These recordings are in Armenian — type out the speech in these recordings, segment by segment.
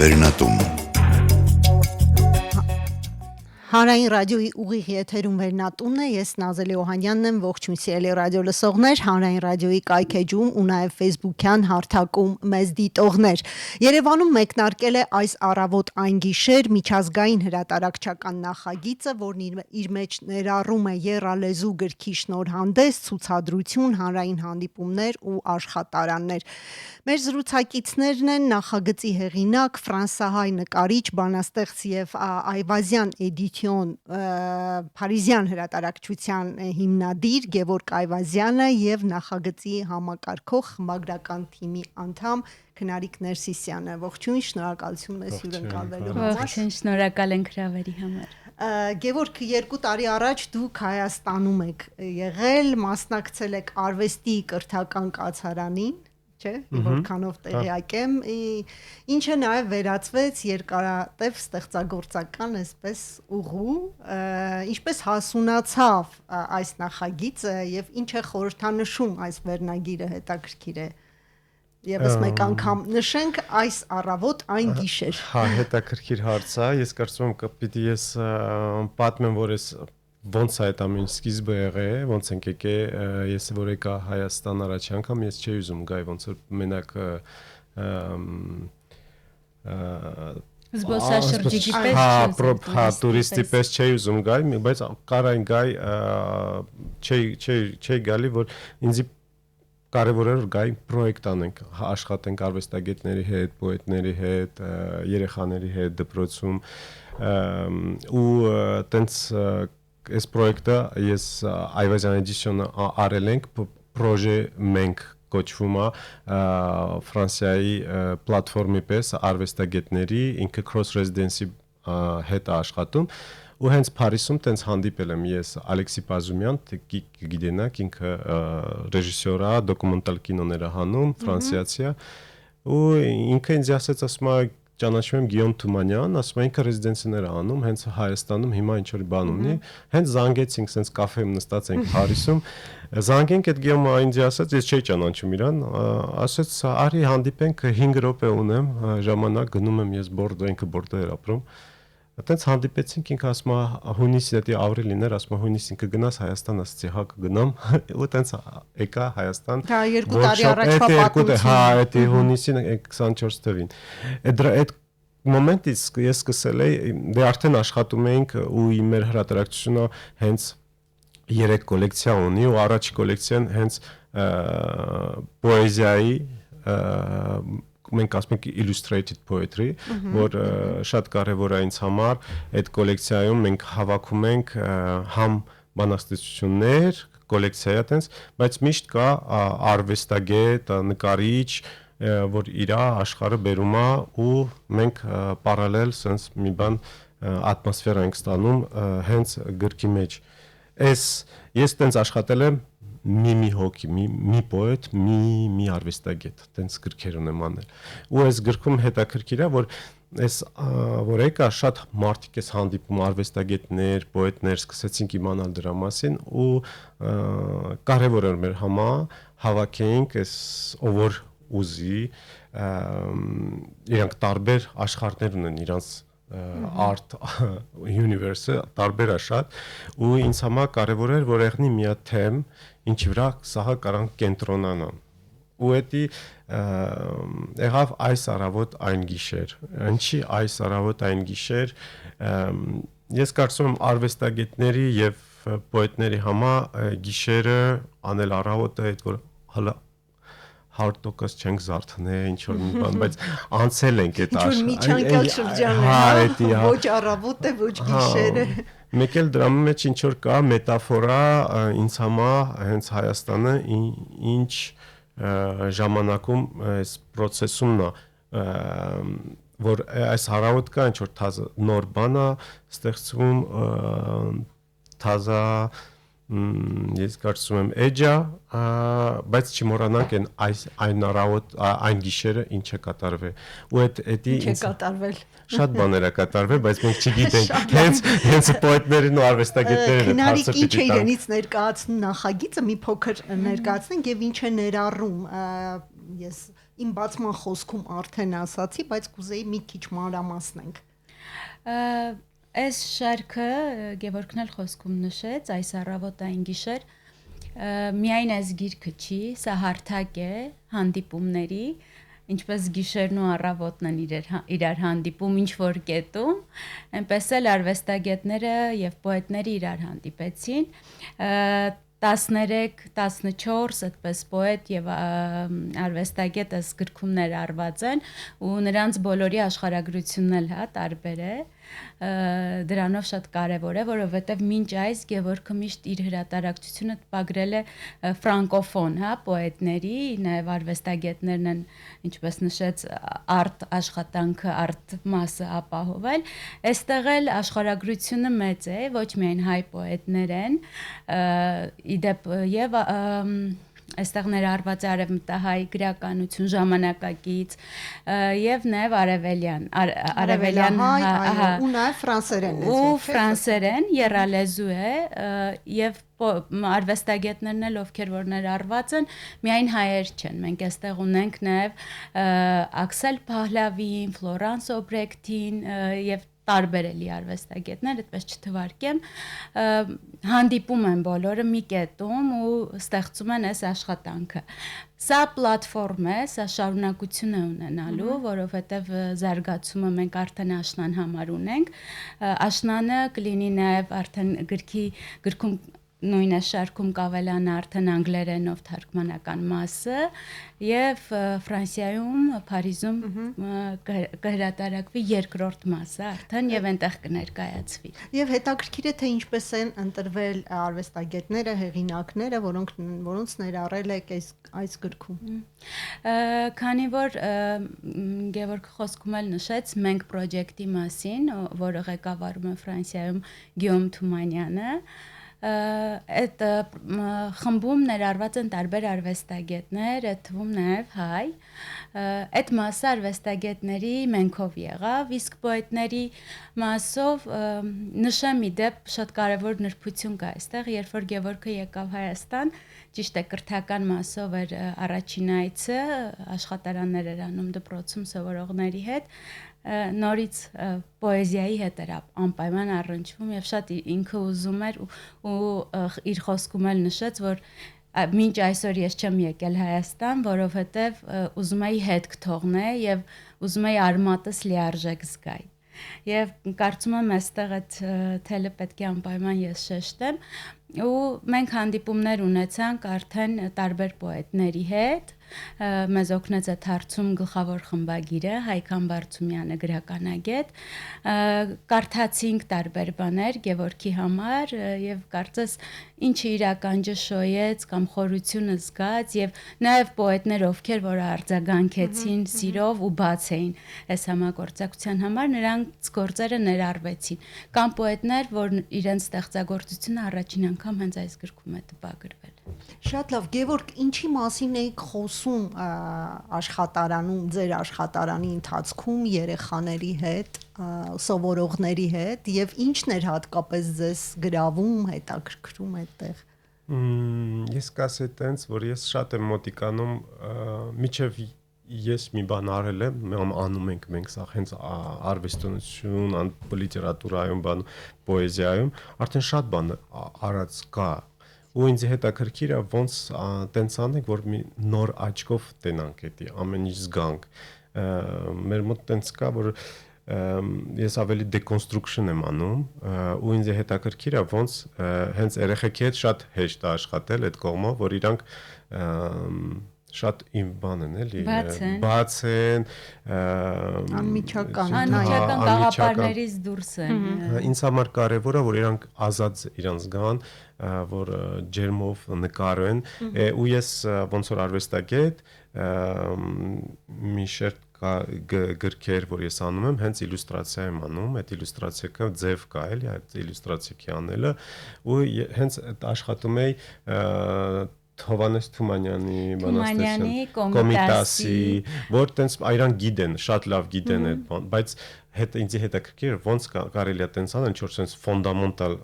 Վերնատուն Հանրային ռադիոյի ուղիղ եթերում Վերնատունն է, ես Նազելի Օհանյանն եմ, ողջույն սիրելի ռադիո լսողներ, Հանրային ռադիոյի կայքեջում ու նաև Facebook-յան հարթակում մեզ դիտողներ։ Երևանում մեկնարկել է այս առավոտ այն գիշեր միջազգային հրատարակչական նախագիծը, որն իր մեջ ներառում է եռալեզու գրքի շնորհանդես, ցուցադրություն, հանրային հանդիպումներ ու աշխատարաններ։ Մեր զրուցակիցներն են նախագծի հեղինակ, ֆրանսահայ նկարիչ, բանաստեղծ եւ այվազյան էդիթիոն Փարիզյան հրատարակչության հիմնադիր Գևորգ Այվազյանը եւ նախագծի համակարգող խմբագրական թիմի անդամ Քնարիկ Ներսիսյանը։ Ողջույն, շնորհակալություն մեզ հյուրընկալվելու համար։ Ողջույն, շնորհակալ ենք հրավերի համար։ Գևորգ, 2 տարի առաջ դուք Հայաստանում եք եղել, մասնակցել եք արվեստի կրթական կացարանին, չէ՞, որքանով տեղյակ եմ, ինչը նաև վերածվեց երկարատև ստեղծագործական այսպես ուղու, ինչպես հասունացավ այս նախագիծը եւ ինչ է խորհրդանշում այս վերնագիրը, հետաքրքիր է։ Եվս մեկ անգամ նշենք այս առավոտ այն գիշեր։ Հա, հետաքրքիր հարց է, ես կարծում եմ պիտի ես պատմեմ, որ ես ոնց է այդ ամեն սկիզբը եղել, ոնց ենք եկել, ես որ եկա Հայաստան առաջ անգամ, ես չէի ուզում գալ, ոնց որ մենակ զբոսաշրջիկի պես հա, տուրիստի պես չէի ուզում գալ, բայց կարային գալ, չէի գալի, որ ինձ կարևոր էր գալ պրոյեկտ անենք, աշխատենք արվեստագետների հետ, պոետների հետ, երեխաների հետ դպրոցում ու տենց այս պրոյեկտը ես Այվազյան էդիցիոնը արել ենք պրոժե մենք կոչվում է Ֆրանսիայի պլատֆորմի պես արվեստագետների ինքը cross residency հետ աշխատում ու հենց Փարիզում տենց հանդիպել եմ ես Ալեքսի Պազումյան, գիտենաք ինքը ռեժիսոր է, դոկումենտալ կինոներ է հանում, ֆրանսիացի է ու ինքը ինձ ասեց, ասում է ճանաչում եմ Գիոմ Թումանյան, ասում է ինքը ռեզիդենցիներ է անում, հենց Հայաստանում հիմա ինչ որ բան ունի, հենց զանգեցինք, սենց կաֆեում նստած ենք Փարիզում, զանգենք այդ Գիոմը ինձ ասեց, ես չէի ճանաչում իրան, ասեց, արի հանդիպենք 5 րոպե ունեմ, ժամանակ գնում եմ ես Բորդո, ինքը Բորդո էր ապրում Այդտենց հանդիպեցինք, ինքը ասում է հունիսի դեպի ապրիլիներ, ասում է հունիս ինքը գնաս Հայաստան, ասեցի հա կգնամ, ու տենց եկա Հայաստան։ Դա 2 տարի առաջվա պատմություն։ Հա, այդ հունիսին 24 թվին։ Այդ մոմենտից ես սկսել էի, դե արդեն աշխատում էինք ու մեր հրատարակչությունը հենց 3 կոլեկցիա ունի ու առաջի կոլեկցիան հենց պոեզիայի մենք ասում ենք illustrated poetry, որ շատ կարևոր է ինձ համար, այդ կոլեկցիայում մենք հավաքում ենք համ բանաստեղծություններ, կոլեկցիա է տենց, բայց միշտ կա արվեստագետ, նկարիչ, որ իր աշխարհը բերում է ու մենք պարալել sense մի բան ատմոսֆերա ենք ստանում հենց գրքի մեջ։ Ես տենց աշխատել եմ մի հոգի, մի պոետ, մի արվեստագետ, տենց գրքեր ունեմ անել։ Ու այս գրքում հետաքրքիր է, որ այս որ եկա շատ մարդիկ էս հանդիպում արվեստագետներ, պոետներ սկսեցինք իմանալ դրա մասին ու կարևոր էր մեր համար հավաքեինք այս ով որ ուզի իրանք տարբեր աշխարհներ ունեն իրանց art universe-ը տարբեր է շատ ու ինձ համար կարևոր էր որ եղնի մի հատ թեմ ինչի վրա սահա կարանք կենտրոնանան ու էդի եղավ այս առավոտ այն գիշեր ինչի այս առավոտ այն գիշեր ես կարծում եմ արվեստագետների եւ պոետների համար գիշերը անել առավոտը այդ որ հələ 100% չենք զարթնե ինչ որ մի բան, բայց անցել ենք այդ ինչ որ միջանկյալ շրջան է, ոչ առավոտ է, ոչ գիշեր է։ Մեկ էլ դրա մեջ ինչ որ կա մետաֆորա ինձ համար հենց Հայաստանը ինչ ժամանակում այս process-ումն է որ այս հարավոտ կա ինչ որ նոր բան է ստեղծվում թազա ես կարծում եմ էջա բայց չմոռանանք այն առավոտ այն գիշերը ինչ է կատարվել ու էդի ինչ է կատարվել շատ բաներ է կատարվել բայց մենք չգիտենք հենց պոետներին ու արվեստագետներին Քնարիկ ինչ է իրենից ներկայացնում նախագիծը մի փոքր ներկայացնենք եւ ինչ է ներառում ես իմ բացման խոսքում արդեն ասացի, բայց կուզեի մի քիչ մանրամասնենք։ Այս շարքը Գևորգն էլ խոսքում նշեց, այս առավոտային գիշեր միայն այս գիրքը չի, սա հարթակ է հանդիպումների, ինչպես գիշերն ու առավոտն են իրար հանդիպում ինչ որ կետում, այնպես էլ արվեստագետները եւ պոետները իրար հանդիպեցին 13-14 այդպես պոետ եւ արվեստագետ ըս գրքում ներառված են ու նրանց բոլորի աշխարհագրությունն էլ տարբեր է դրանով շատ կարևոր է որովհետեւ մինչ այս Գևորգը միշտ իր հրատարակչությունը տպագրել է ֆրանկոֆոն պոետների նաեւ արվեստագետներն են ինչպես նշեց արտ աշխատանքը արտ մասը ապահովել այստեղ էլ աշխարհագրությունը մեծ է ոչ միայն հայ պոետներ են իդեպ եւ այստեղ ներառված է արևմտահայ գրականություն ժամանակակից եւ նաեւ արևելյան ու նաեւ ֆրանսերեն ու ֆրանսերեն երալեզու է եւ արվեստագետներն էլ ովքեր որ ներառված են միայն հայեր չեն մենք այստեղ ունենք նաեւ Աքսել Փահլավին, Ֆլորանս Օբրեկտին եւ տարբերելի արվեստագետներ, այդպես չթվարկեմ, հանդիպում են բոլորը մի կետում ու ստեղծում են այս աշխատանքը։ Սա պլատֆորմ է, սա շարունակություն է ունենալու, որովհետև զարգացումը մենք արդեն աշնան համար ունենք։ Աշնանը կլինի նաև արդեն գրքում նույն շարքում կավելանա արդեն անգլերենով թարգմանական մասը եւ Ֆրանսիայում Փարիզում կհրատարակվի երկրորդ մասը արդեն եւ այնտեղ կներկայացվի։ Եվ հետաքրքիր է թե ինչպես են ընտրվել արվեստագետները, հեղինակները, որոնց ներառել եք այս գրքում։ Քանի որ Գևորգ խոսքում էլ նշեց մենք պրոջեկտի մասին, որը ղեկավարում է Ֆրանսիայում Գյոմ Թումանյանը այդ խմբում ներառված են տարբեր արվեստագետներ, այդ թվում նաև հայ, այդ մասը արվեստագետների մենքով եղավ, իսկ պոետների մասով նշեմ իդեպ շատ կարևոր նրբություն կա այստեղ, երբ որ Գևորգը եկավ Հայաստան, ճիշտ է կրթական մասով էր առաջին այցը, աշխատարաններ էր անում դպրոցում սովորողների հետ, նորից պոեզիայի հետ էր անպայման առնչվում եւ շատ ինքը ուզում էր ու իր խոսքում էլ նշեց որ մինչ այսօր ես չեմ եկել Հայաստան որովհետեւ ուզում էի հետք թողնել եւ ուզում էի արմատս լիարժեք զգալ եւ կարծում եմ այստեղ այդ թելը պետք է անպայման ես շեշտեմ ու մենք հանդիպումներ ունեցանք արդեն տարբեր պոետների հետ մեզ օգնեց այդ հարցում գլխավոր խմբագիրը Հայքան Բարծումյանը գրականագետ կարդացինք տարբեր բաներ Գևորգի համար եւ կարծես ինչը իրական ճշոյեց կամ խորությունը զգաց եւ նաեւ պոետներ ովքեր որ արձագանքեցին սիրով ու բաց էին այս համագործակցության համար նրանց գործերը ներառվեցին կամ պոետներ որ իրենց ստեղծագործությունը առաջին անգամ հենց այս գրքում է տպագրվել Շատ լավ, Գևորգ, ինչի մասին եք խոսում աշխատարանում, ձեր աշխատարանի ընթացքում երեխաների հետ, սովորողների հետ եւ ինչն էր հատկապես ձեզ գրավում, հետաքրքրում այդտեղ։ Ես կասեի տենց, որ ես շատ եմ մոտիկանում միջև ես մի բան արել եմ, անում ենք մենք սա հենց արվեստանոցություն, լիտերատուրայում, պոեզիայում, արդեն շատ բան արած կա ու ինձ հետաքրքիր է ոնց տենց անենք որ մի նոր աչքով տենանք էդի ամեն ինչ զգանք մեր մոտ տենց կա որ ես ավելի deconstruction եմ անում ու ինձ հետաքրքիր է ոնց հենց երեխեքի հետ շատ հեշտ է աշխատել այդ կողմով որ իրանք շատ իմ բան են էլի բաց են անմիջական գաղափարներից դուրս են ինձ համար կարևոր է որ իրանք ազատ իրանց գան որ ջերմով նկարեն ու ես ոնց որ արվեստագետ մի շերտ գրքեր որ ես անում եմ հենց իլյուստրացիա եմ անում այդ իլյուստրացիա ձև կա էլի այդ իլյուստրացիա անելը ու հենց աշխատում եմ Հովանես Թումանյանի բանաստեղծության կոմիտասի որ տենց այրան գիտեն շատ լավ գիտեն այդ բան բայց հետ ինձ հետաքրքիր ոնց կարելի է տենց անել ինչ որ sense ֆոնդամենտալ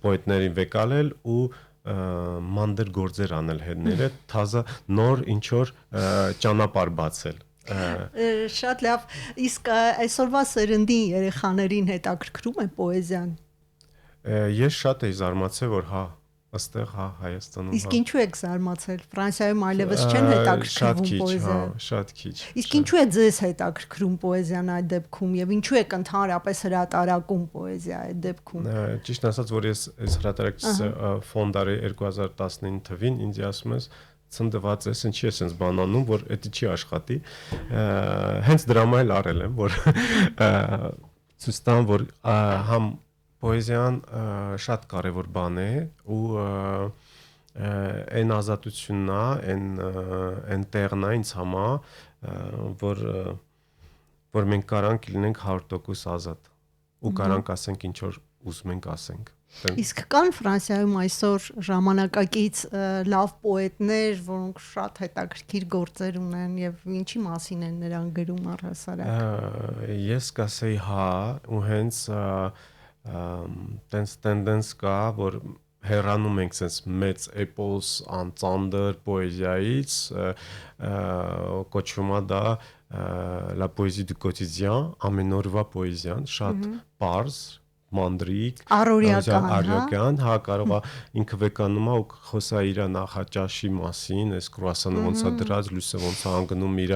պոետներին վեկալել ու մանդր գործեր անել հետները, թազա նոր ինչ որ ճանապարհ բացել։ Շատ լավ, իսկ այսօրվա սերնդի երեխաներին հետաքրքրում է պոեզիան։ Ես շատ էի զարմացել, որ հա Աստեղ հա Հայաստանում։ Իսկ ինչու եք զարմացել։ Ֆրանսիայում այլևս չեն հետաքրքրվում պոեզիան։ Շատ քիչ։ Իսկ ինչու է ձեզ հետաքրքրում պոեզիան այդ դեպքում եւ ինչու եք ընդհանրապես հրատարակում պոեզիա այդ դեպքում։ Ճիշտ ասած, որ ես այս հրատարակչի ֆոնդարի 2019 թվին ինձ ասում ես ցնդված ես, ինչի ես sense բանանում, որ դա չի աշխատի։ Հենց դրամա էլ արել եմ, որ ցույց տամ, որ համ պոեզիան շատ կարևոր բան է ու այն ազատությունն է, այն տեղն է ինձ համա, որ մենք կարանք լինենք 100% ազատ ու կարանք ասենք ինչ որ ուզում ենք ասենք։ Իսկ կան Ֆրանսիայում այսօր ժամանակակից լավ պոետներ, որոնք շատ հետաքրքիր գործեր ունեն եւ ինչի մասին են նրանք գրում առհասարակ։ Ես կասեի հա, ու հենց տենց տենդենս կա, որ հեռանում ենք sense մեծ էպոս անծանր պոեզիայից, կոչվում է դա la poésie du quotidien, ամենօրվա պոեզիան, շատ պարզ, մանդրիկ, առօրյական, հա կարող է ինքը վեկանում է ու խոսա իր նախաճաշի մասին, այս կրուասանը ոնց է դրած, լույսը ոնց է անգնում իր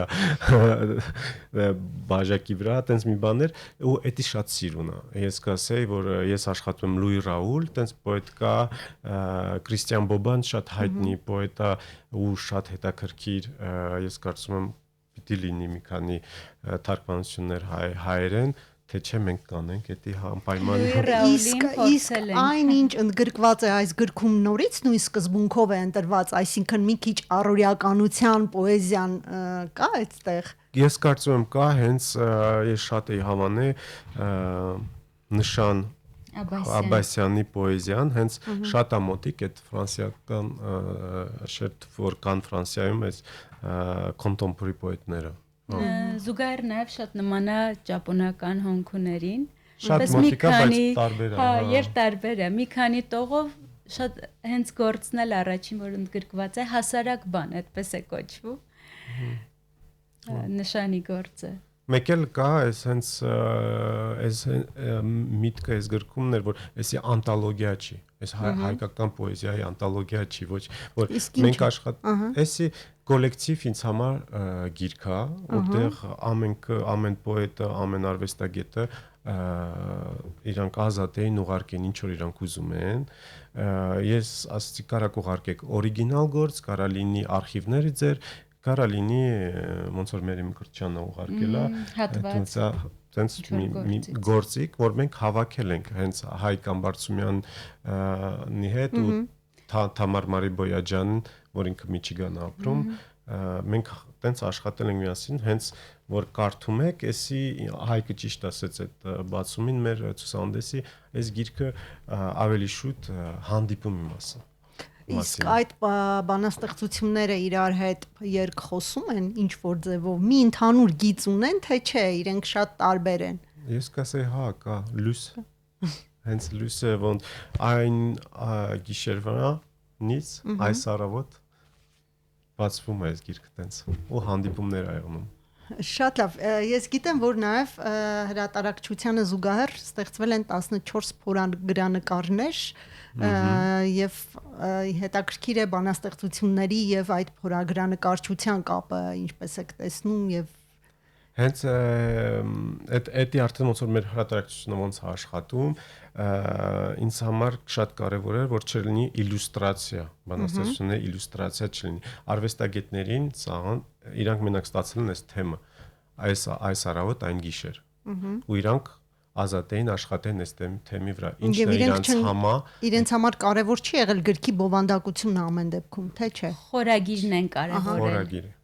բաժակի վրա, տենց մի բաներ, ու էդի շատ սիրուն է։ Ես կասեի, որ ես աշխատում եմ Լուի Ռաուլ, տենց պոետ կա, Կրիստիան Բոբան շատ հայտնի պոետ է ու շատ հետաքրքիր, ես կարծում եմ պիտի լինի մի քանի թարգմանություններ հայերեն, թե չէ մենք կանենք, դա անպայման։ Իսկ այն ինչ ընդգրկված է այս գրքում նորից նույն սկզբունքով է ընտրված, այսինքն մի քիչ առօրյականության պոեզիան կա այդտեղ։ Ես կարծում եմ կա, հենց ես շատ էի հավանել Նշան Աբասյանի պոեզիան, հենց շատ է մոտիկ այդ ֆրանսիական շերտ, որ կան Ֆրանսիայում այս contemporary պոետները։ Զուգահեռ նաև շատ նման է ճապոնական հոնքուներին։ Շատ մոտիկ է, բայց տարբեր է։ Հա, երբ տարբեր է։ Մի քանի տողով շատ հենց գործն էլ առաջին որ ընդգրկված է հասարակ բան, այդպես է կոչվում։ Նշանի գործը։ Մեկ էլ կա այս հենց այս միտքը այս գրքումն էր, որ էսի անտոլոգիա չի, այս հայկական պոեզիայի անտոլոգիա չի, ոչ որ մենք էսի կոլեկտիվ ինձ համար գիրք է, որտեղ ամեն պոետը, ամեն արվեստագետը իրանք ազատ էին ուղարկեն ինչ որ իրանք ուզում են։ Ես ասացի կարակ ուղարկեք օրիգինալ գործ, կարա լինի արխիվները ձեր, կարա լինի ոնց որ Մերի Մկրտչյանը ուղարկել է, տենց մի գործիկ, որ մենք հավաքել ենք հենց Հայկ Ամբարձումյանի հետ ու Թամար Մարիբոյաջյանն, որ ինքը Միչիգան ապրում, մենք տենց աշխատել ենք միասին, հենց որ կարդում եք, էսի Հայկը ճիշտ ասեց այդ բացումին մեր ցուցահանդեսի, այս գիրքը ավելի շուտ հանդիպում իմասը։ Իսկ այդ բանաստեղծությունները իրար հետ երկխոսում են ինչ որ ձևով, մի ընդհանուր գիծ ունեն, թե չէ, իրենք շատ տարբեր են։ Ես կասեի հա, կա լույս։ Հենց լույսը ոնց այն գիշերվանից այս առավոտ բացվում է այս գիրքը տենց ու հանդիպումներ ա եղնում։ Շատ լավ, ես գիտեմ, որ նաև հրատարակչությանը զուգահեռ ստեղծվել են 14 փորագրանկարներ եւ հետաքրքիր է բանաստեղծությունների եւ այդ փորագրանկարչության կապը ինչպես եք տեսնում եւ հենց էդի արդեն ոնց որ մեր հրատարակչությունը ոնց է աշխատում ինձ համար շատ կարեւոր էր որ չլինի իլյուստրացիա բանաստեղծությունների իլյուստրացիա չլինի արվեստագետներին ցաղան իրանք մենակ ստացել են այս թեմը այս առավոտ այն գիշեր ու իրանք ազատ էին աշխատեն այս թեմի վրա ինչն է իրանց համա իրենց համար կարևոր չի եղել գրքի բովանդակությունը ամեն դեպքում թե չէ խորագիրն են կարևորել խորագիրը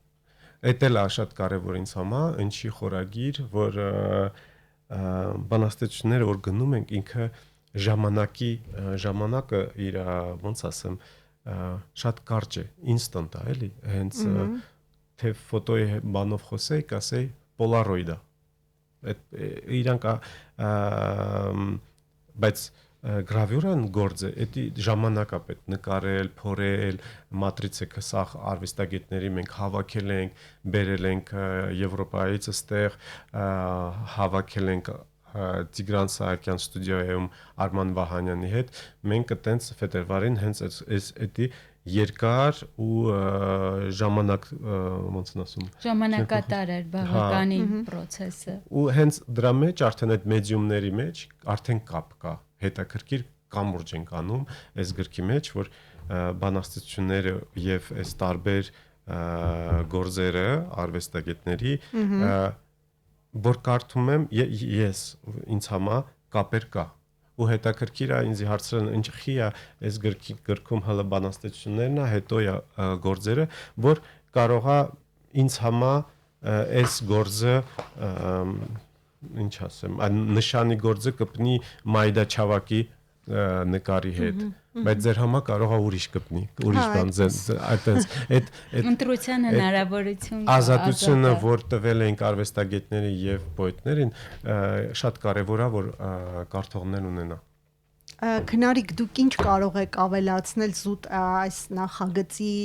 Էդ էլ է շատ կարևոր ինձ համար ինչի խորագիր որ բանաստեղծությունները որ գնում ենք ինքը ժամանակը իր ոնց ասեմ շատ կարճ է instant է էլի հենց թե ֆոտոյի բանով խոսեի կասեի Polaroid-ը իրանք բայց գրավյուրան գործ է, դա ժամանակա պետք նկարել, փորել, մատրիցը սա արվեստագետների մենք հավաքել ենք, բերել ենք Եվրոպայից այստեղ, հավաքել ենք Տիգրան Սահակյան ստուդիոյում Արման Վահանյանի հետ, մենք այտենց ֆեդերվարին հենց էդի երկար ու ժամանակ ոնց ասում ժամանակատար էր բավականին process-ը ու հենց դրա մեջ արդեն այդ մեդիումների մեջ արդեն կապ կա հետաքրքիր կամուրջ ենք անում այս գրքի մեջ որ բանաստեղծությունները եւ այս տարբեր գործերը արվեստագետների որ կարդում եմ ես ինձ համար կապեր կա ու հետաքրքիր է ինձ հարցրան ինչի է այս գրքում հələ բանաստեղծություններն է հետո գործերը որ կարողա ինձ համար այս գործը ինչ ասեմ նշանի գործը կպնի Մայդա Չավակի նկարի հետ բայց ձեր համար կարող է ուրիշ կպնի ուրիշ բան այտենց այդ ընտրության հնարավորություն ազատությունը որ տվել են արվեստագետները եւ պոետներին շատ կարեւոր է որ կարդողներն ունենա Քնարիկ դուք ինչ կարող եք ավելացնել զուտ այս նախագծի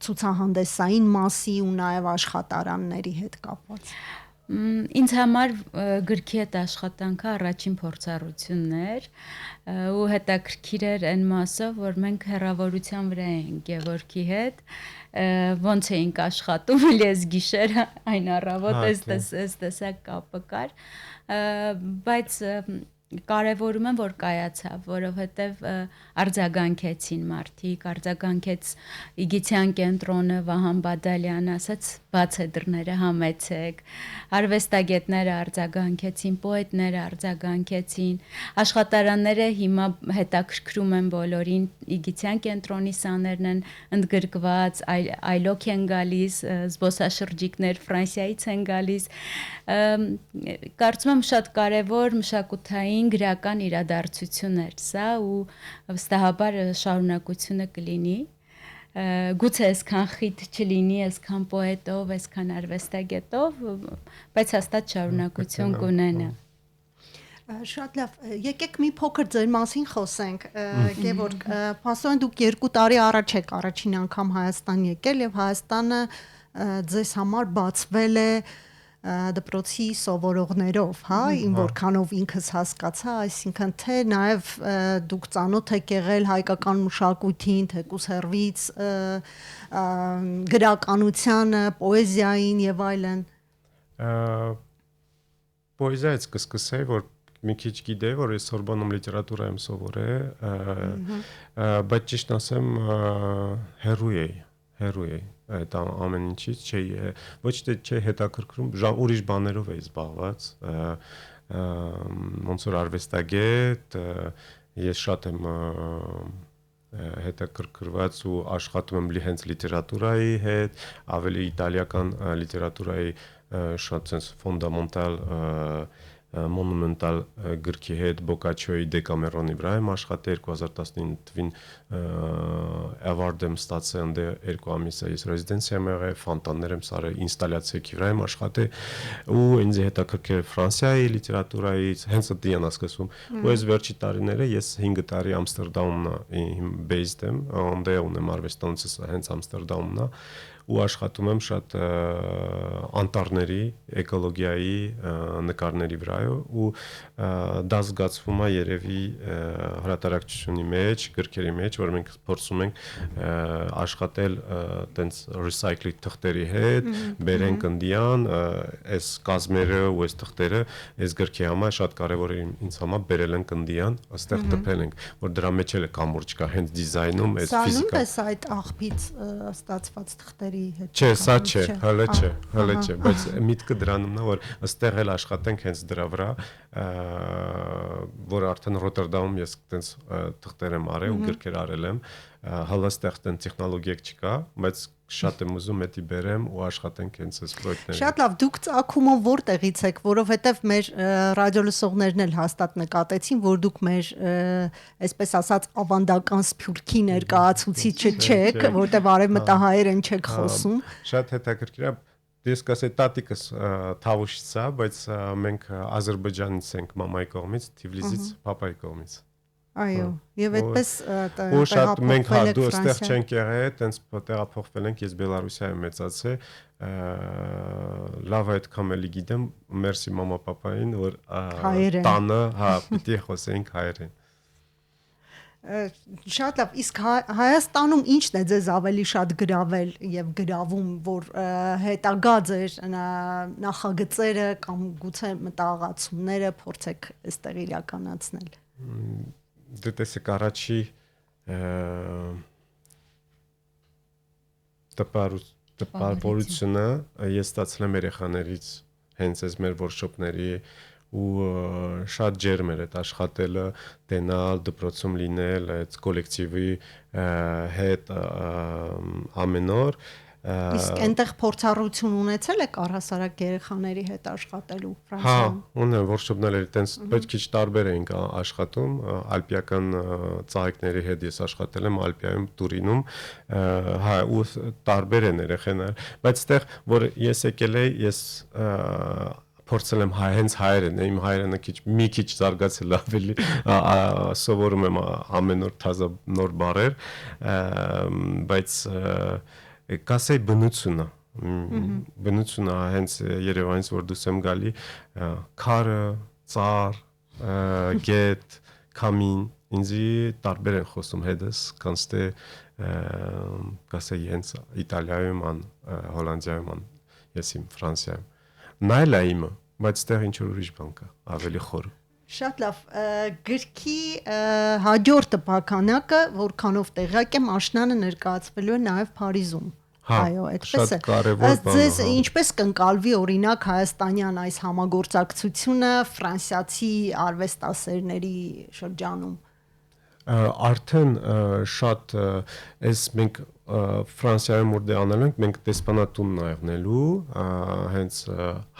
ցուցահանդեսային մասի ու նաեւ աշխատարանների հետ կապված Ինձ համար գրքի հետ աշխատանքը առաջին փորձառությունն էր ու հետաքրքիր էր այն մասով, որ մենք հեռավորության վրա էինք Գևորգի հետ, ոնց էինք աշխատում, ես գիշերը այն առավոտ այս տեսակ կապը կար, բայց կարևորում եմ որ կայացավ, որովհետև արձագանքեցին մարդիկ, արձագանքեց Իգիթյան կենտրոնը Վահան Բադալյանը ասաց բաց է դռները համեցեք, արվեստագետները արձագանքեցին, պոետները արձագանքեցին, աշխատարանները հիմա հետաքրքրում են բոլորին, Իգիթյան կենտրոնի սաներն են ընդգրկված, այլոք են գալիս, զբոսաշրջիկներ Ֆրանսիայից են գալիս, կարծում եմ շատ կարևոր մշակութային գրական իրադարձություն էր սա ու վստահաբար շարունակությունը կլինի գուցե այսքան խիտ չլինի, այսքան պոետով, այսքան արվեստագետով, բայց հաստատ շարունակություն կունենա Շատ լավ, եկեք մի փոքր ձեր մասին խոսենք, Գևորգ, փաստորեն դուք 2 տարի առաջ եք առաջին անգամ Հայաստան եկել եւ Հայաստանը ձեզ համար բացվել է դպրոցի սովորողներով, հա, ին որքանով ինքս հասկացա, այսինքն թե նաև դուք ծանոթ եք եղել հայկական մշակույթին, թեկուզ հեռվից, գրականությանը, պոեզիային եւ այլն։ Պոեզիայից կսկսեի, որ մի քիչ գիտեի, որ ես Սորբոնում լիտերատուրա եմ սովորել, բայց ճիշտ ասեմ, հեռու էի այդ ամեն ինչից ոչ թե չէ հետաքրքրում ուրիշ բաներով էի զբաղված ոնց որ արվեստագետ ես շատ եմ հետաքրքրված ու աշխատում եմ հենց լիտերատուրայի հետ ավելի իտալիական լիտերատուրայի շատ sense ֆունդամենտալ մոնումենտալ գրքի հետ Բոկաչոյի Դեկամերոնի վրա եմ աշխատել 2019 թվին award եմ ստացել ընդ 2 ամիս ես ռեզիդենցիա եմ եղել ֆոնտաններ եմ սարել ինստալյացիայի վրա եմ աշխատել ու ինձ հետաքրքրել Ֆրանսիայի լիտերատուրայից հենց դա եմ ասկսում ու այս վերջի տարիները ես 5 տարի Ամստերդամում based եմ ընդ ունեմ արվեստանոցս հենց Ամստերդամումն է ու աշխատում եմ շատ անտառների էկոլոգիայի նկարների վրայով ու դա զգացվում է երևի հրատարակչությունի մեջ, գրքերի մեջ, որ մենք փորձում ենք աշխատել տենց recycled թղթերի հետ, բերենք ընդիան, այս կազմերը ու այս թղթերը, այս գրքի համար շատ կարևոր է ինձ համար բերել ենք ընդիան, այստեղ տպել ենք, որ դրա մեջ էլ է կամուրջ կա, հենց դիզայնում, այս ֆիզիկա։ Սա նույնպես այդ աղբից ստացված թղթերի Չէ, սա չէ, հələ չէ, բայց միտքը դրանումն է, որ այստեղ էլ աշխատենք հենց դրա վրա, որ արդեն Ռոտերդամում ես այտենց թղթեր եմ արել ու գրքեր արել եմ, հələ այստեղ այտենց տեխնոլոգիա չկա, բայց շատ եմ ուզում էդի բերեմ ու աշխատենք հենց այս պրոյեկտները։ Շատ լավ, դուք ծագումով որտեղից եք, որովհետև մեր ռադիոլսողներն էլ հաստատ նկատեցին, որ դուք մեր այսպես ասած ավանդական սփյուռքի ներկայացուցիչը չեք, որտեղ արևմտահայերեն չեք խոսում։ Շատ հետաքրքիր է, ես կասեի տատիկս Թավուշից է, բայց մենք Ադրբեջանից ենք մամայի կողմից, Թիֆլիսից պապայի կողմից։ Այո, եւ այդպես Ու շատ մենք տեղափոխվել եք դու այստեղ Ֆրանսիա։ չենք եղել, տենց տեղափոխվել ենք, ես Բելարուսիայում մեծացել, լավ այդքան էլի գիտեմ, մերսի մամա պապային, որ Հայերեն։ տանը, հա, պիտի խոսեինք հայերեն։ Շատ լավ, իսկ Հայաստանում ի՞նչն է ձեզ ավելի շատ գրավել եւ գրավում, որ հետագա ձեր նախագծերը կամ գուցե մտահղացումները փորձեք այստեղ իրականացնել։ Դե տեսեք առաջի տպավորությունը ես ստացել եմ երեխաներից հենց այս մեր workshop-ների ու շատ ջերմ էր այդ աշխատելը, տենալ, դպրոցում լինել, այդ կոլեկտիվի հետ ամեն օր։ Իսկ այնտեղ փորձառություն ունեցել եք առհասարակ երեխաների հետ աշխատելու Հա, Ֆրանսիայում։ ունեմ workshop-ներ, տենց պետք քիչ տարբեր էինք աշխատում, ալպիական ծաղիկների հետ ես աշխատել եմ Ալպիայում, Տուրինում, հա, ու տարբեր են երեխաներ, բայց այդտեղ որ ես եկել եի, ես փորձել եմ հենց հայերեն, իմ հայերենը մի քիչ զարգացել ավելի, սովորում եմ ամեն օր թազա նոր բառեր, բայց կասեի բնությունը հենց Երևանից որ դուրս եմ գալի, քարը, ծառ, գետ, կամին, ինձի տարբեր են խոսում հետս, կանստե կասեի հենց Իտալիայում, Հոլանդիայում, ես իմ Ֆրանսիայում։ Նայել է իմը, բայց այդտեղ ինչ որ ուրիշ բան կա, ավելի խոր։ Շատ լավ, գրքի հաջորդ տպականակը, որքանով տեղյակ եմ, աշնանը ներկայացվելու է նաև Փարիզում։ Այո, այդպես է։ Ձեզ ինչպես կընկալվի օրինակ հայաստանյան այս համագործակցությունը ֆրանսիացի արվեստասերների շրջանում։ Արդեն շատ այս մենք Ֆրանսիայում որ դե անել ենք, մենք դեսպանատուն նայողնելու հենց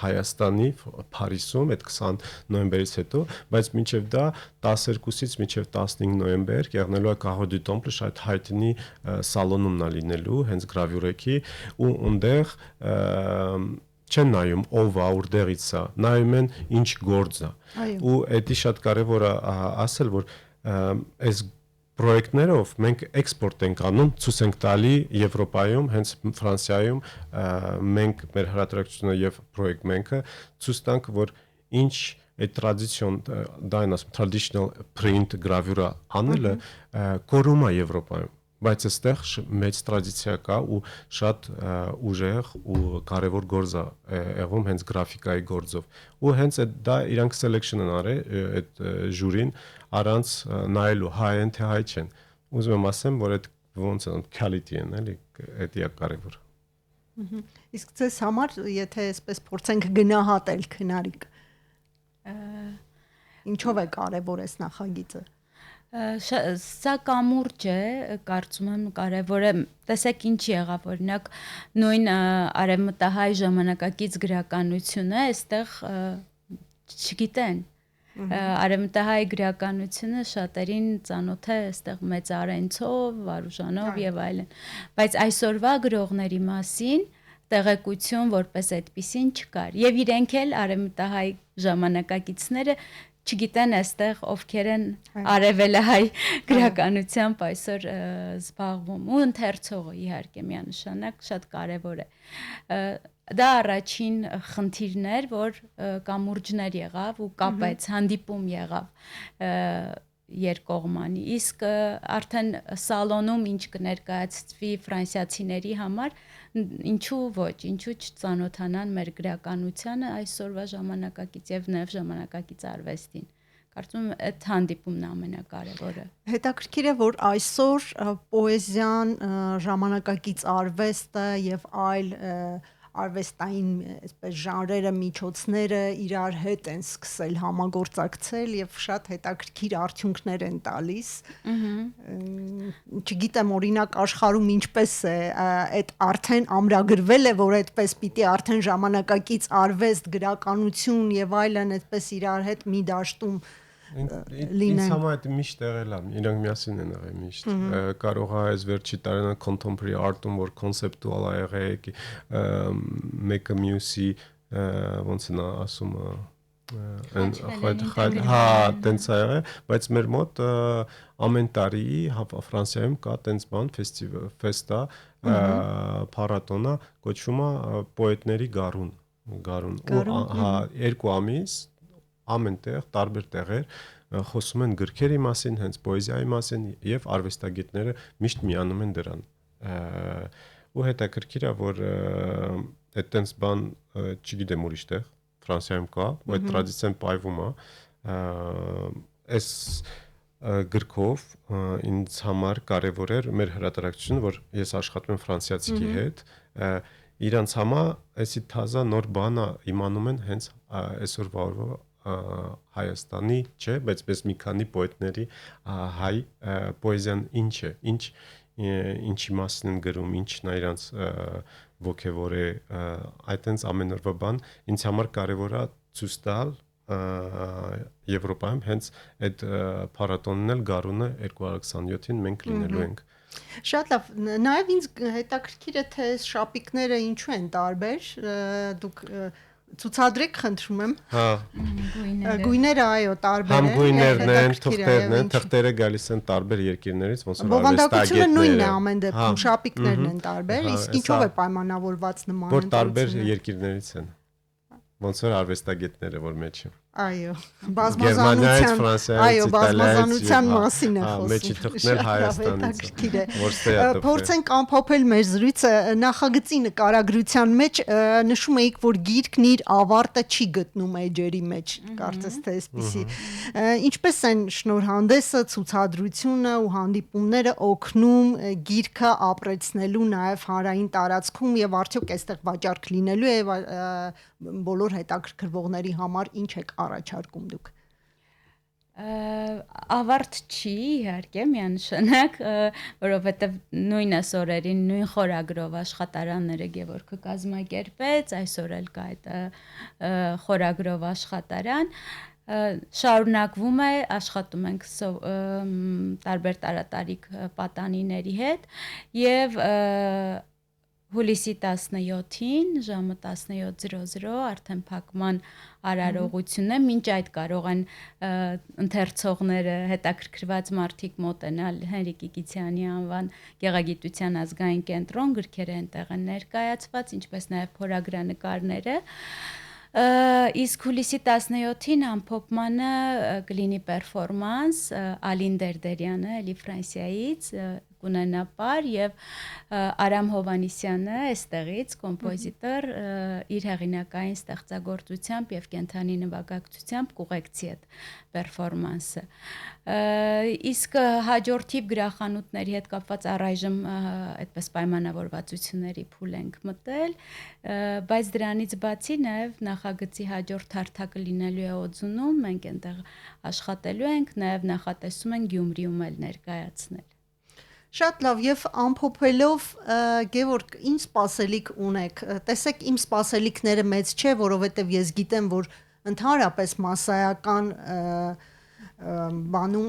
Հայաստանի Փարիզում այդ 20 նոյեմբերից հետո, բայց մինչև դա 12-ից մինչև 15 նոյեմբեր եղնելու է Carreau du Temple շատ հայտնի սալոնումն է լինելու, հենց գրավյուրեքի ու այնտեղ չեն նայում ով է, որտեղից է, նայում են ինչ գործ է։ Ու դա շատ կարևոր է ասել, որ այս պրոյեկտներով մենք էքսպորտ ենք անում, ցույց ենք տալի Եվրոպայում, հենց Ֆրանսիայում մենք մեր հրատարակությունը եւ պրոյեկտ մենքը ցույց տանք, որ ինչ այդ տրադիցիոն դայն ասում traditional print գրավյուրա անելը կորում է Եվրոպայում, բայց այստեղ մեծ տրադիցիա կա ու շատ ուժեղ ու կարևոր գործ է եղում հենց գրաֆիկայի գործով ու հենց դա իրանք selection են արել այդ ժյուրին առանց նայելու հայ են թե հայ չեն ուզում եմ ասեմ որ այդ ոնց է quality են էլի դա է կարևոր իսկ ցես համար եթե այսպես փորձենք գնահատել քնարիկ ինչով է կարևոր այս նախագիծը Սա կամուրջ է, կարծում եմ կարևոր է, տեսեք ինչ եղավ, օրինակ նույն արևմտահայ ժամանակակից գրականությունը այստեղ չգիտեն։ Արևմտահայ գրականությունը շատերին ծանոթ է այստեղ Մեծ Արենցով, Վարուժանով եւ այլն, բայց այսօրվա գրողների մասին տեղեկություն որպես այդպեսին չկար։ Եվ իրենք էլ արևմտահայ ժամանակակիցները չգիտեն այստեղ ովքեր են արևելահայ գրականությամբ այսօր զբաղվում ու ընթերցողը իհարկե միանշանակ շատ կարևոր է դա առաջին խնդիրն էր որ կամուրջներ եղավ ու կապեց հանդիպում եղավ երկկողմանի իսկ արդեն սալոնում ինչ կներկայացվի ֆրանսիացիների համար ինչու ոչ ինչու չծանոթանան մեր գրականությանը այսօրվա ժամանակակից եւ նեւ ժամանակակից արվեստին կարծում եմ այդ հանդիպումն ամենակարևորը հետաքրքիր է որ այսօր պոեզիան ժամանակակից արվեստը եւ այլ արվեստային այսպես ժանրերը միջոցները իրար հետ են սկսել համագործակցել եւ շատ հետաքրքիր արդյունքներ են տալիս չգիտեմ օրինակ աշխարհում ինչպես է այդ արդեն ամրագրվել է որ այդպես պիտի արդեն ժամանակակից արվեստ գրականություն եւ այլն այդպես իրար հետ մի դաշտում լինեն։ Ինձ համար դա միշտ եղել է, իրանք միասին են եղել միշտ։ Կարող է այս վերջի տարիները contemporary art-ում որ կոնցեպտուալ է եղել, մեկը մյուսի ոնց նա ասում հա տենց է եղել, բայց մեր մոտ ամեն տարի Ֆրանսիայում կա տենց բան ֆեստա փառատոնա կոչվում է պոետների գարուն ու հա 2 ամիս ամենտեղ տարբեր տեղեր խոսում են գրքերի մասին, հենց պոեզիայի մասին եւ արվեստագետները միշտ միանում են դրան։ Ու հետաքրքիր է որ այդտենց բան չգիտեմ ուրիշտեղ Ֆրանսիայում կա, բայց տրադիցիան պայվում է։ Այս գրքով ինձ համար կարևոր էր մեր հրատարակությունը, որ ես աշխատում եմ ֆրանսիացիքի հետ, իրանց համար էսի թազա նոր բանը իմանում են հենց այսօրվա օրվա Հայաստանի, չէ, բայց պես մի քանի պոետների հայ պոեզիան ինչ է, ինչի մասին են գրում, ինչն է իրանց ոգևոր է, այդտենց ամեն օրվա բան ինձ համար կարևոր է ցույց տալ Եվրոպայում հենց այդ փառատոնն էլ գարունը 2027-ին մենք լինելու ենք։ Շատ լավ, նաև ինձ հետաքրքիր է թե շապիկները ինչու են տարբեր, դուք ցուցադրեք խնդրում եմ։ Հա։ Գույները այո տարբեր են։ Համ գույներն են, թղթերն են, թղթերը գալիս են տարբեր երկիրներից, ոնց որ բովանդակությունը նույնն է ամեն դեպքում, շապիկներն են տարբեր, իսկ ինչով է պայմանավորված նման որ տարբեր երկիրներից են։ Ոնց որ արվեստագետները որ մեջ են։ Այո, բազմազանության մասին է խոսում։ Մեջի թղթներ Հայաստանից։ Փորձենք ամփոփել մեր զրույցը նախագծի նկարագրության մեջ նշում էիք, որ գիրքն իր ավարտը չի գտնում էջերի մեջ, կարծես թե այսպեսի։ Ինչպես են շնորհանդեսը, ցուցադրությունը ու հանդիպումները օգնում գիրքը ապրեցնելու նաև հանրային տարածքում եւ արդյոք այստեղ վաճառք լինելու է բոլոր հետաքրքրվողների համար ինչ եք առաջարկում դուք։ Ավարտ չի իհարկե միանշանակ, որովհետև նույն այսօրերին նույն խորագրով աշխատարանները Գևորգը կազմակերպեց, այսօր էլ կա այդ խորագրով աշխատարան, շարունակվում է, աշխատում ենք տարբեր տարատարիք պատանիների հետ եւ հուլիսի 17-ին ժամը 17:00 արդեն փակման արարողությունն է, մինչ այդ կարող են ընթերցողները հետաքրքրված մարդիկ մոտենալ Հենրիկ Կիգիցյանի անվան գեղագիտության ազգային կենտրոն, գրքերը այնտեղ են ներկայացված, ինչպես նաև փորագրանկարները։ Իսկ հուլիսի 17-ին ամփոփմանը կլինի պերֆորմանս Ալին Դերդերյանը, էլի Ֆրանսիայից կունենա պար եւ Արամ Հովանիսյանը այստեղից կոմպոզիտոր իր հեղինակային ստեղծագործությամբ եւ կենթանի նվագակցությամբ կուղեկցի այդ պերֆորմանսը։ Իսկ հաջորդիվ գրախանութների հետ կապված առայժմ այդպես պայմանավորվածությունների փուլ ենք մտել, բայց դրանից բացի նաեւ նախագծի հաջորդ հարթակը լինելու է Օձունում, մենք այնտեղ աշխատելու ենք, նաեւ նախատեսում ենք Գյումրիում էլ ներկայացնել։ Շատ լավ եւ ամփոփելով Գևորգ ինչ սպասելիք ունեք տեսեք իմ սպասելիքները մեծ չէ որովհետեւ ես գիտեմ որ ընդհանրապես massայական բանում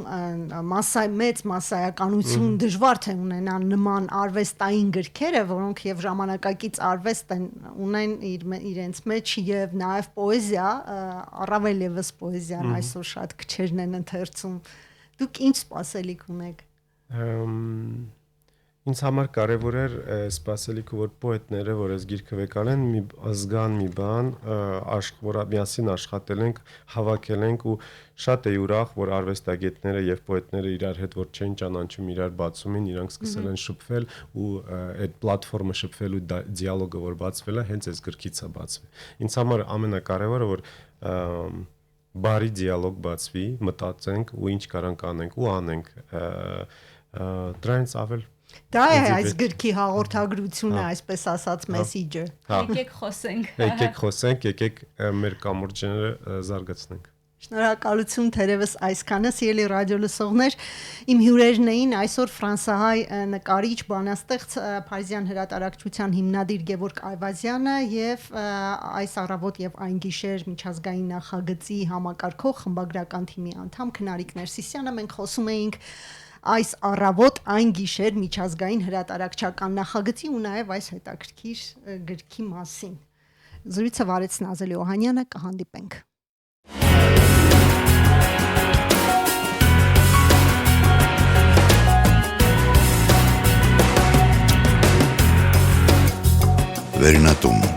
մեծ massայականություն դժվար թե ունենան նման արվեստային գրքերը որոնք եւ ժամանակակից արվեստ են ունեն իրենց մեջ եւ նաեւ պոեզիա առավել եւս պոեզիան այսօր շատ քչերն են ընթերցում դուք ինչ սպասելիք ունեք Ինձ համար կարևոր էր սպասելիքը որ պոետները, որ այս գիրքը վեկան մի ազգան մի բան, որ միասին աշխատել ենք, հավաքել ենք ու շատ է ուրախ, որ արվեստագետները եւ պոետները իրար հետ որ չեն ճանաչում, իրար բացում են, իրանք սկսել են շփվել ու այդ պլատֆորմը շփվելու դիալոգը որ բացվել է, հենց այս գրքից է բացվել։ Ինձ համար ամենակարևորը որ բարի դիալոգ բացվի, մտածենք ու ինչ կարանք անենք ու անենք դրանից ավել Դա է այս գրքի հաղորդագրությունը, այսպես ասած, մեսիջը։ Եկեք խոսենք։ Եկեք խոսենք, եկեք մեր կամուրջները զարգացնենք։ Շնորհակալություն թերևս այսքանը սիրելի ռադիո լսողներ իմ հյուրերն էին այսօր ֆրանսահայ նկարիչ բանաստեղծ Փարիզյան հրատարակչության հիմնադիր Գևորգ Այվազյանը եւ այս առավոտ եւ այն գիշեր միջազգային նախագծի համակարգող խմբագրական թիմի անդամ Քնարիկ Ներսիսյանը մենք խոսում էինք այս առավոտ այն գիշեր միջազգային հրատարակչական նախագծի ու նաեւ այս հետաքրքիր գրքի մասին զրույցը վարեց Նազելի Օհանյանը կհանդիպենք Վերնատուն